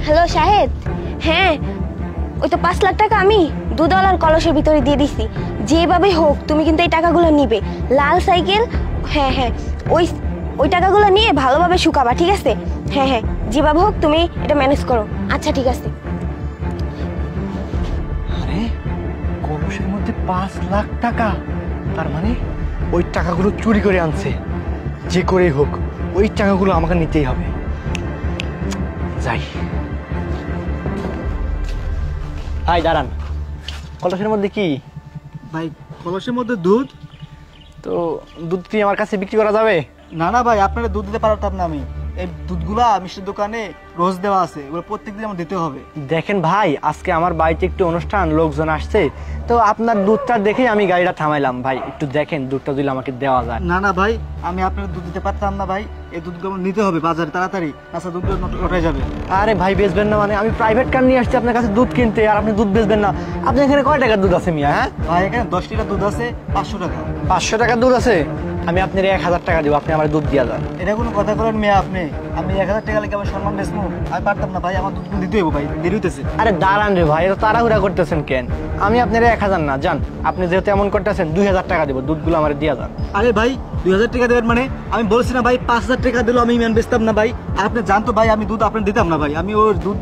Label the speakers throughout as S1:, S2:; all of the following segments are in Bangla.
S1: হ্যালো শাহেদ। হ্যাঁ, ওই তো 5 লাখ টাকা আমি দুধওয়ালার কলসের ভিতরে দিয়ে দিছি। যেভাবে হোক তুমি কিন্তু এই টাকাগুলো নিবে। লাল সাইকেল, হ্যাঁ হ্যাঁ, ওই ওই টাকাগুলো নিয়ে ভালোভাবে শুকাবা, ঠিক আছে? হ্যাঁ হ্যাঁ, যেভাবে হোক তুমি এটা ম্যানেজ করো। আচ্ছা ঠিক আছে।
S2: আরে কলসের মধ্যে 5 লাখ টাকা, তার মানে ওই টাকাগুলো চুরি করে আনছে। যে করেই হোক ওই টাকাগুলো আমাকে নিতেই হবে। যাই। ভাই দাঁড়ান, কলসের মধ্যে কি?
S3: ভাই কলসের মধ্যে দুধ।
S2: তো দুধ কি আমার কাছে বিক্রি করা যাবে?
S3: না না ভাই, আপনারা দুধ দিতে পারতাম না আমি। এই দুধগুলা মিষ্টির দোকানে রোজ দেওয়া আছে, ওগুলো প্রত্যেকদিন আমার দিতে হবে।
S2: দেখেন ভাই, আজকে আমার বাড়িতে একটু অনুষ্ঠান, লোকজন আসছে, তো আপনার দুধটা দেখেই আমি গাড়িটা থামাইলাম। ভাই একটু দেখেন দুধটা দিলে আমাকে দেওয়া যায়।
S3: না না ভাই, আমি আপনার দুধ দিতে পারতাম না ভাই। এই দুধগুলো নিতে হবে বাজারে তাড়াতাড়ি, আচ্ছা দুধগুলো লটে যাবে।
S2: আরে ভাই বেচবেন না মানে? আমি প্রাইভেট কার নিয়ে আসছি আপনার কাছে দুধ কিনতে, আর আপনি দুধ বেচবেন না? আপনি এখানে কয় টাকার দুধ আছে মিয়া? হ্যাঁ
S3: ভাই এখানে 10 লিটার দুধ আছে, 500 টাকা।
S2: 500 টাকার দুধ আছে? আমি আপনার 1000 টাকা দিব, আপনি আমার দুধ দিয়ে যান।
S3: এটা কোনো কথা বলেন মেয়ে আপনি? আমি 1000 টাকা লেগে আমার সম্মান বেচবো? আমি পারতাম না ভাই, আমার দুধগুলো দিতে হবে ভাই, দেরি হইতেছে।
S2: আরে দাঁড়ান রে ভাই, এত তাড়াহুড়া করতেছেন কেন? আমি আপনার 1000 না, যান। আপনি যেহেতু এমন করতেছেন 2000 টাকা দিব, দুধগুলো আমার দিয়ে যান।
S3: আরে ভাই 2000 টাকা দেবেন মানে? আমি বলছি না ভাই 5000 টাকা দিলেও আমি ম্যান বেচতাম না ভাই। আর আপনি জানতো ভাই আমি দুধ আপনার দিতাম না ভাই। আমি ওর দুধ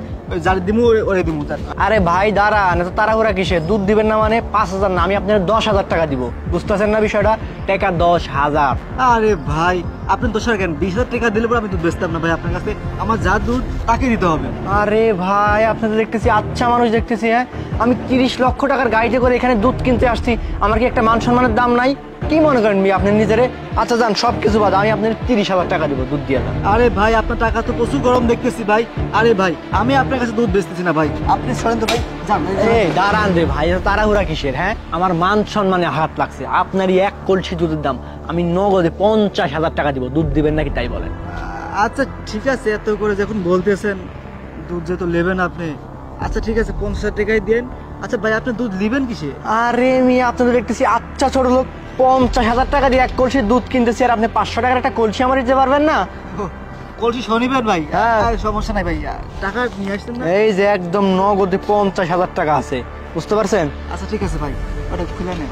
S3: যার দিমু ওরে দিমু।
S2: আরে ভাই দাঁড়ান, এত তাড়াহুড়া কিসে? দুধ দিবেন না মানে 5000 না, আমি আপনার 10000 টাকা দিব। বুঝতেছেন না বিষয়টা? টাকা 10000।
S3: আরে ভাই আপনি দোষার কেন? 20000 টাকা দিলে পরে আমি দুধ বেচতাম না ভাই আপনার কাছে। আমার যা দুধ তাকে দিতে হবে।
S2: আরে ভাই আপনি তো দেখতেছি আচ্ছা মানুষ দেখতেছি। হ্যাঁ, আমি 30 লক্ষ টাকার গাড়িতে করে এখানে দুধ কিনতে আসছি, আমার কি একটা মান সম্মানের দাম নাই? কি মনে করেন মি আপনি নিজেরে? আচ্ছা যান, সব কিছু বাদ, আমি আপনার 30,000 টাকা দিব, দুধ দিয়ে যান।
S3: আরে ভাই আপনার টাকা তো প্রচুর গরম দেখতেছি ভাই। আরে ভাই আমি আপনার কাছে দুধ বেচতেছি না ভাই, আপনি সরেন তো ভাই, যান।
S2: এই দাঁড়ান রে ভাই, এত তাড়াহুড়া কিসের? হ্যাঁ, আমার মান সম্মানে আঘাত লাগছে। আপনারই 1 কলসি দুধের দাম আমি নগদে 50,000 টাকা দিব, দুধ দিবেন নাকি তাই বলেন?
S3: আচ্ছা ঠিক আছে, এত করে যখন বলতেছেন, দুধ যেহেতু নেবেন আপনি, আচ্ছা ঠিক আছে 50,000 টাকাই দেন। আচ্ছা ভাই আপনি দুধ নেবেন কিসে?
S2: আরে মিয়া আপনি তো দেখতেছি আচ্ছা ছোট লোক, 50,000 টাকা দিয়ে 1 কলসি দুধ কিনতেছি, আর আপনি 500 টাকার একটা কলসি আমার দিতে পারবেন না?
S3: কলসি শনিবেন ভাই?
S2: হ্যাঁ।
S3: সমস্যা নাই ভাই, টাকা নিয়ে আসতেন না?
S2: এই যে একদম নগদে 50,000 টাকা আছে, বুঝতে পারছেন?
S3: আচ্ছা ঠিক আছে ভাই, ওটা খুলে নেন।